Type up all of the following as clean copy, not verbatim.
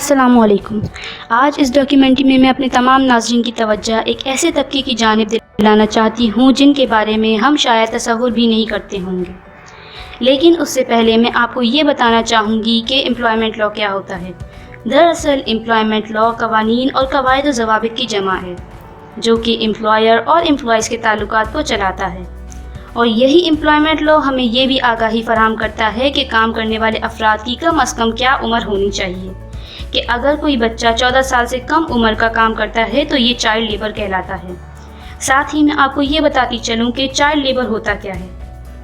السلام علیکم۔ آج اس ڈاکیومنٹری میں اپنے تمام ناظرین کی توجہ ایک ایسے طبقے کی جانب دلانا چاہتی ہوں جن کے بارے میں ہم شاید تصور بھی نہیں کرتے ہوں گے، لیکن اس سے پہلے میں آپ کو یہ بتانا چاہوں گی کہ امپلائمنٹ لاء کیا ہوتا ہے۔ دراصل امپلائمنٹ لاء قوانین اور قواعد و ضوابط کی جمع ہے جو کہ امپلائر اور امپلائیز کے تعلقات کو چلاتا ہے، اور یہی امپلائمنٹ لاء ہمیں یہ بھی آگاہی فراہم کرتا ہے کہ کام کرنے والے افراد کی کم از کم کیا عمر ہونی چاہیے، کہ اگر کوئی بچہ 14 سال سے کم عمر کا کام کرتا ہے تو یہ چائلڈ لیبر کہلاتا ہے۔ ساتھ ہی میں آپ کو یہ بتاتی چلوں کہ چائلڈ لیبر ہوتا کیا ہے۔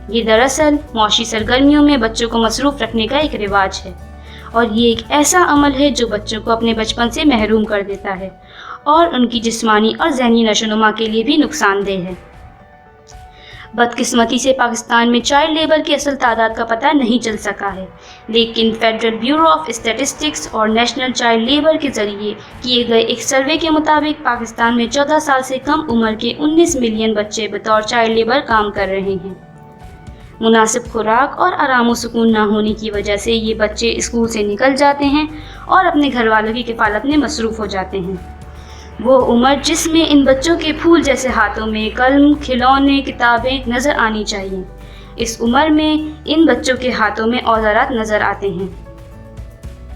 یہ دراصل معاشی سرگرمیوں میں بچوں کو مصروف رکھنے کا ایک رواج ہے، اور یہ ایک ایسا عمل ہے جو بچوں کو اپنے بچپن سے محروم کر دیتا ہے اور ان کی جسمانی اور ذہنی نشو و نما کے لیے بھی نقصان دہ ہے۔ بدقسمتی سے پاکستان میں چائلڈ لیبر کی اصل تعداد کا پتہ نہیں چل سکا ہے، لیکن فیڈرل بیورو آف اسٹیٹسٹکس اور نیشنل چائلڈ لیبر کے ذریعے کیے گئے ایک سروے کے مطابق پاکستان میں 14 سال سے کم عمر کے 19 ملین بچے بطور چائلڈ لیبر کام کر رہے ہیں۔ مناسب خوراک اور آرام و سکون نہ ہونے کی وجہ سے یہ بچے اسکول سے نکل جاتے ہیں اور اپنے گھر والوں کی کفالت میں مصروف ہو جاتے ہیں۔ وہ عمر جس میں ان بچوں کے پھول جیسے ہاتھوں میں قلم، کھلونے، کتابیں نظر آنی چاہیے، اس عمر میں ان بچوں کے ہاتھوں میں اوزارات نظر آتے ہیں۔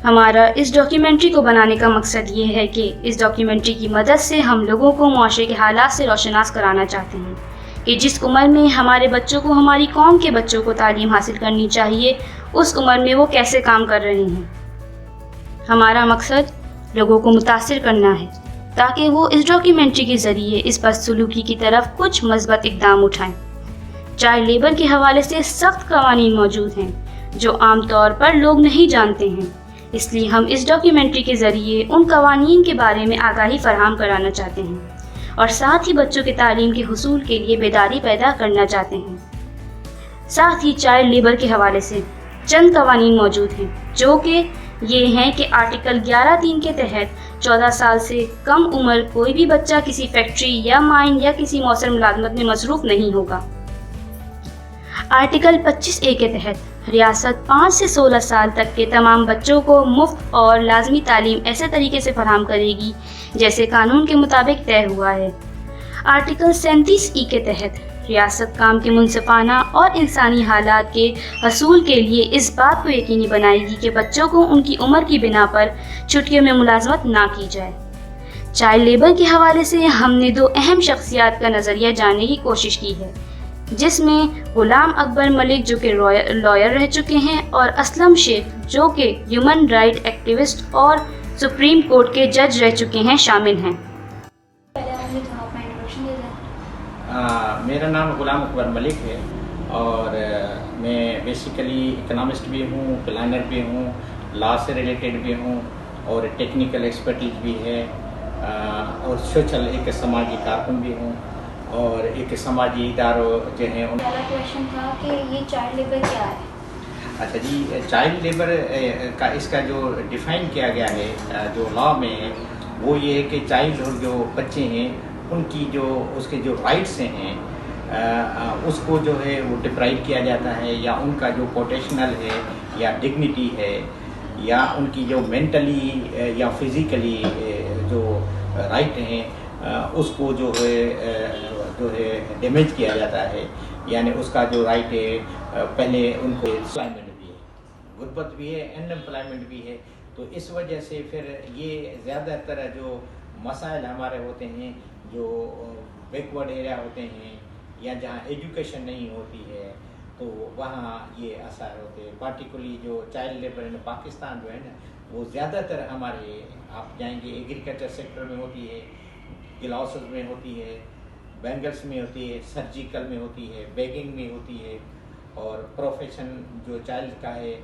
ہمارا اس ڈاکیومنٹری کو بنانے کا مقصد یہ ہے کہ اس ڈاکیومنٹری کی مدد سے ہم لوگوں کو معاشرے کے حالات سے روشناس کرانا چاہتے ہیں کہ جس عمر میں ہمارے بچوں کو ہماری قوم کے بچوں کو تعلیم حاصل کرنی چاہیے، اس عمر میں وہ کیسے کام کر رہے ہیں۔ ہمارا مقصد لوگوں کو متاثر کرنا ہے تاکہ وہ اس ڈاکیومنٹری کے ذریعے اس بدسلوکی کی طرف کچھ مثبت اقدام اٹھائیں۔ چائلڈ لیبر کے حوالے سے سخت قوانین موجود ہیں جو عام طور پر لوگ نہیں جانتے ہیں، اس لیے ہم اس ڈاکیومنٹری کے ذریعے ان قوانین کے بارے میں آگاہی فراہم کرانا چاہتے ہیں اور ساتھ ہی بچوں کے تعلیم کے حصول کے لیے بیداری پیدا کرنا چاہتے ہیں۔ ساتھ ہی چائلڈ لیبر کے حوالے سے چند قوانین موجود ہیں جو کہ یہ ہیں کہ آرٹیکل 11(3) کے تحت 14 سال سے کم عمر کوئی بھی بچہ کسی فیکٹری یا مائن یا کسی موثر ملازمت میں مصروف نہیں ہوگا۔ آرٹیکل 25(a) کے تحت ریاست 5 سے 16 سال تک کے تمام بچوں کو مفت اور لازمی تعلیم ایسے طریقے سے فراہم کرے گی جیسے قانون کے مطابق طے ہوا ہے۔ آرٹیکل 37(e) کے تحت ریاست کام کے منصفانہ اور انسانی حالات کے حصول کے لیے اس بات کو یقینی بنائے گی کہ بچوں کو ان کی عمر کی بنا پر چھٹیوں میں ملازمت نہ کی جائے۔ چائلڈ لیبر کے حوالے سے ہم نے 2 اہم شخصیات کا نظریہ جاننے کی کوشش کی ہے، جس میں غلام اکبر ملک جو کہ لائر رہ چکے ہیں اور اسلم شیخ جو کہ ہیومن رائٹ ایکٹیوسٹ اور سپریم کورٹ کے جج رہ چکے ہیں شامل ہیں۔ میرا نام غلام اکبر ملک ہے اور میں بیسیکلی اکنامسٹ بھی ہوں، پلانر بھی ہوں، لا سے ریلیٹڈ بھی ہوں اور ٹیکنیکل ایکسپرٹیز بھی ہے اور سوشل ایک سماجی کارکن بھی ہوں اور ایک سماجی اداروں جو ہیں ان پہلا کویشچن تھا کہ یہ چائلڈ لیبر کیا ہے؟ اچھا جی، چائلڈ لیبر کا اس کا جو ڈیفائن کیا گیا ہے جو لا میں ہے وہ یہ ہے کہ چائلڈ جو بچے ہیں ان کی جو اس کے جو رائٹس ہیں اس کو جو ہے وہ ڈپرائیو کیا جاتا ہے، یا ان کا جو پوٹینشیل ہے یا ڈگنیٹی ہے یا ان کی جو مینٹلی یا فزیکلی جو رائٹ ہیں اس کو جو ہے ڈیمیج کیا جاتا ہے، یعنی اس کا جو رائٹ ہے پہلے ان کو امپلائمنٹ بھی ہے، غربت بھی ہے، ان امپلائمنٹ بھی ہے، تو اس وجہ سے پھر یہ زیادہ تر جو مسائل ہمارے ہوتے ہیں جو بیکورڈ ایریا ہوتے ہیں یا جہاں ایجوکیشن نہیں ہوتی ہے تو وہاں یہ اثر ہوتے ہیں۔ پارٹیکولرلی جو چائلڈ لیبر ان پاکستان جو ہے نا وہ زیادہ تر ہمارے آپ جائیں گے ایگریکلچر سیکٹر میں ہوتی ہے، گلاسز میں ہوتی ہے، بینگلس میں ہوتی ہے، سرجیکل میں ہوتی ہے، بیگنگ میں ہوتی ہے، اور پروفیشن جو چائلڈ کا ہے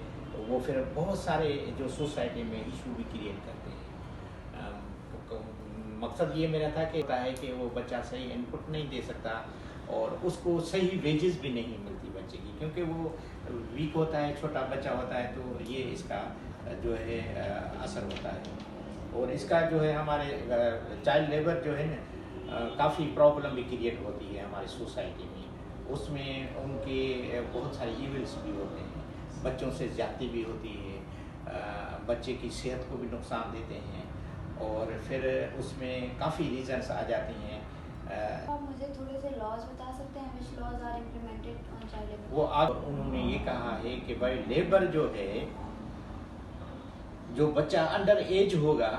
وہ پھر بہت سارے جو سوسائٹی میں ایشو بھی کریٹ کرتے ہیں۔ مقصد یہ میرا تھا کہ ہوتا ہے کہ وہ بچہ صحیح ان پٹ نہیں دے سکتا اور اس کو صحیح ویجز بھی نہیں ملتی بچے کی، کیونکہ وہ ویک ہوتا ہے، چھوٹا بچہ ہوتا ہے، تو یہ اس کا جو ہے اثر ہوتا ہے۔ اور اس کا جو ہے ہمارے چائلڈ لیبر جو ہے نا کافی پرابلم بھی کریٹ ہوتی ہے ہماری سوسائٹی میں، اس میں ان کے بہت سارے ایونٹس بھی ہوتے ہیں، بچوں سے زیادتی بھی ہوتی ہے، بچے کی صحت کو بھی نقصان دیتے ہیں، اور پھر اس میں کافی ریزنس آ جاتی ہیں. آپ مجھے تھوڑے سے لاز بتا سکتے ہیں which laws are implemented on child labor؟ وہ انہوں نے یہ کہا ہے کہ بھائی لیبر جو ہے، جو بچہ انڈر ایج ہوگا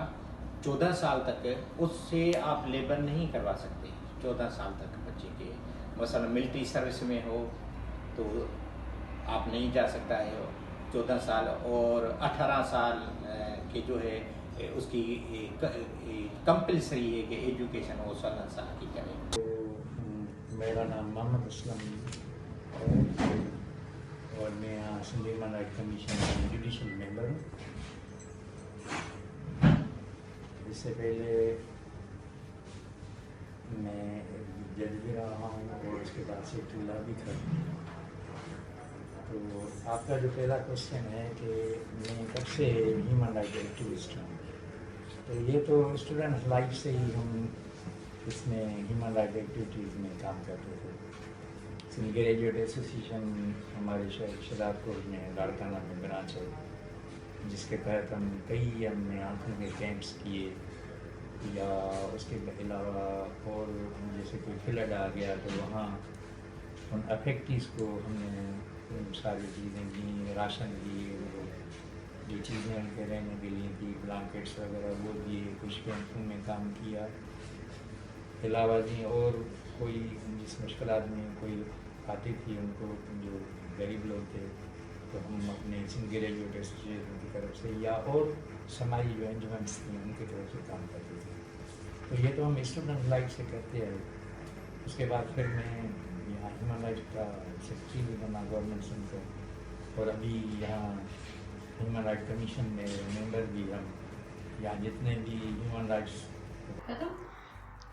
14 سال تک، اس سے آپ لیبر نہیں کروا سکتے. 14 سال تک بچے کے، مثلا ملٹری سروس میں ہو تو آپ نہیں جا سکتا ہے 14 سال، اور 18 سال کے جو ہے اس کی کمپلسری ہے کہ ایجوکیشن وہ 16 سال کی کرے. تو میرا نام محمد اسلم اور میں یہاں سندھ ہیومن رائٹ کمیشن کا جوڈیشل ممبر ہوں. اس سے پہلے میں جج بھی رہا ہوں اور اس کے بعد سیکٹری لا بھی تھا. تو آپ کا جو پہلا کوشچن ہے کہ میں کب سے ہیومن رائٹ ایکٹیوسٹ ہوں، تو یہ تو اسٹوڈنٹ لائف سے ہی ہم اس میں ہیومن رائٹ ایکٹیویٹیز میں کام کرتے تھے. سندھ گریجویٹ ایسوسیشن ہمارے شہر شہزاد پور میں لاڑکانہ میں برانچ ہے، جس کے تحت ہم نے آنکھوں کے کیمپس کیے، یا اس کے علاوہ اور جیسے کوئی فلڈ آ گیا تو وہاں ان افیکٹیز کو ہم نے ساری چیزیں دی، راشن دیے، جو چیزیں ان کے رہنے کے لیے دی، بلانکٹس وغیرہ وہ دیے، کچھ کیمپوں میں کام کیا. علاوہ جی اور کوئی جس مشکلات میں کوئی آتی تھی ان کو، جو غریب لوگ تھے، تو ہم اپنے سندھ گریجویٹ ایسوسیشن کی طرف سے یا اور سماجی جو انجمنس تھیں ان کی طرف سے کام کرتے تھے. تو یہ تو ہم اسٹوڈنٹ لائف سے کرتے ہیں. اس کے بعد پھر میں یہاں ہیومن رائٹ کا سیکرٹری بھی بنا گورنمنٹ سندھ کا، اور ابھی یہاں ہیومن رائٹ کمیشن میں ممبر بھی ہم. یہاں جتنے بھی ہیومن رائٹس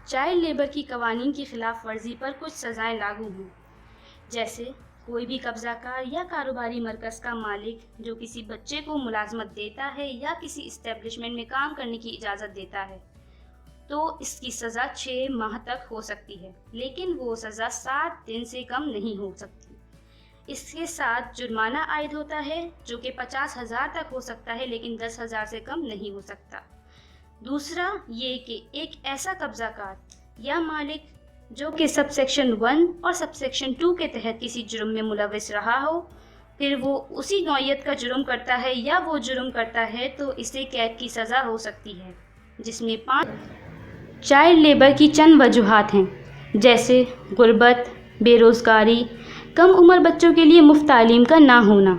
چائلڈ لیبر کی قوانین کی خلاف ورزی پر کچھ سزائیں لاگو ہوں، جیسے کوئی بھی قبضہ کار یا کاروباری مرکز کا مالک جو کسی بچے کو ملازمت دیتا ہے یا کسی اسٹیبلشمنٹ میں کام کرنے کی اجازت دیتا ہے تو اس کی سزا 6 ماہ تک ہو سکتی ہے، لیکن وہ سزا 7 دن سے کم نہیں ہو سکتی. اس کے ساتھ جرمانہ عائد ہوتا ہے جو کہ 50,000 تک ہو سکتا ہے، لیکن 10,000 سے کم نہیں ہو سکتا. دوسرا یہ کہ ایک ایسا قبضہ کار یا مالک جو کہ سب سیکشن 1 اور سب سیکشن 2 کے تحت کسی جرم میں ملوث رہا ہو، پھر وہ اسی نوعیت کا جرم کرتا ہے یا وہ جرم کرتا ہے تو اسے قید کی سزا ہو سکتی ہے، جس میں 5 چائلڈ لیبر کی چند وجوہات ہیں، جیسے غربت، بے روزگاری، کم عمر بچوں کے لیے مفت تعلیم کا نہ ہونا،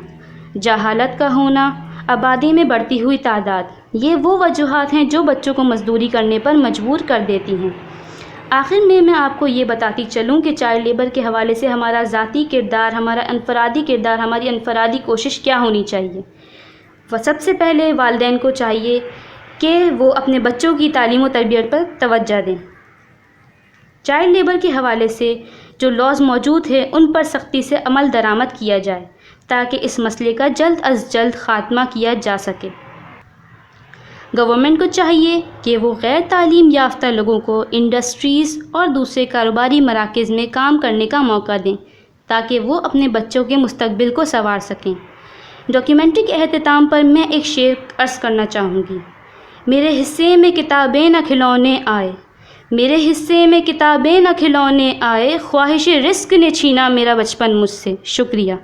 جہالت کا ہونا، آبادی میں بڑھتی ہوئی تعداد. یہ وہ وجوہات ہیں جو بچوں کو مزدوری کرنے پر مجبور کر دیتی ہیں. آخر میں آپ کو یہ بتاتی چلوں کہ چائلڈ لیبر کے حوالے سے ہمارا ذاتی کردار، ہمارا انفرادی کردار، ہماری انفرادی کوشش کیا ہونی چاہیے. سب سے پہلے والدین کو چاہیے کہ وہ اپنے بچوں کی تعلیم و تربیت پر توجہ دیں. چائلڈ لیبر کے حوالے سے جو لاز موجود ہیں ان پر سختی سے عمل درآمد کیا جائے تاکہ اس مسئلے کا جلد از جلد خاتمہ کیا جا سکے. گورنمنٹ کو چاہیے کہ وہ غیر تعلیم یافتہ لوگوں کو انڈسٹریز اور دوسرے کاروباری مراکز میں کام کرنے کا موقع دیں تاکہ وہ اپنے بچوں کے مستقبل کو سنوار سکیں. ڈاکیومنٹری کے اختتام پر میں ایک شعر عرض کرنا چاہوں گی. میرے حصے میں کتابیں نہ کھلونے آئے، میرے حصے میں کتابیں نہ کھلونے آئے، خواہش رزق نے چھینا میرا بچپن مجھ سے. شکریہ.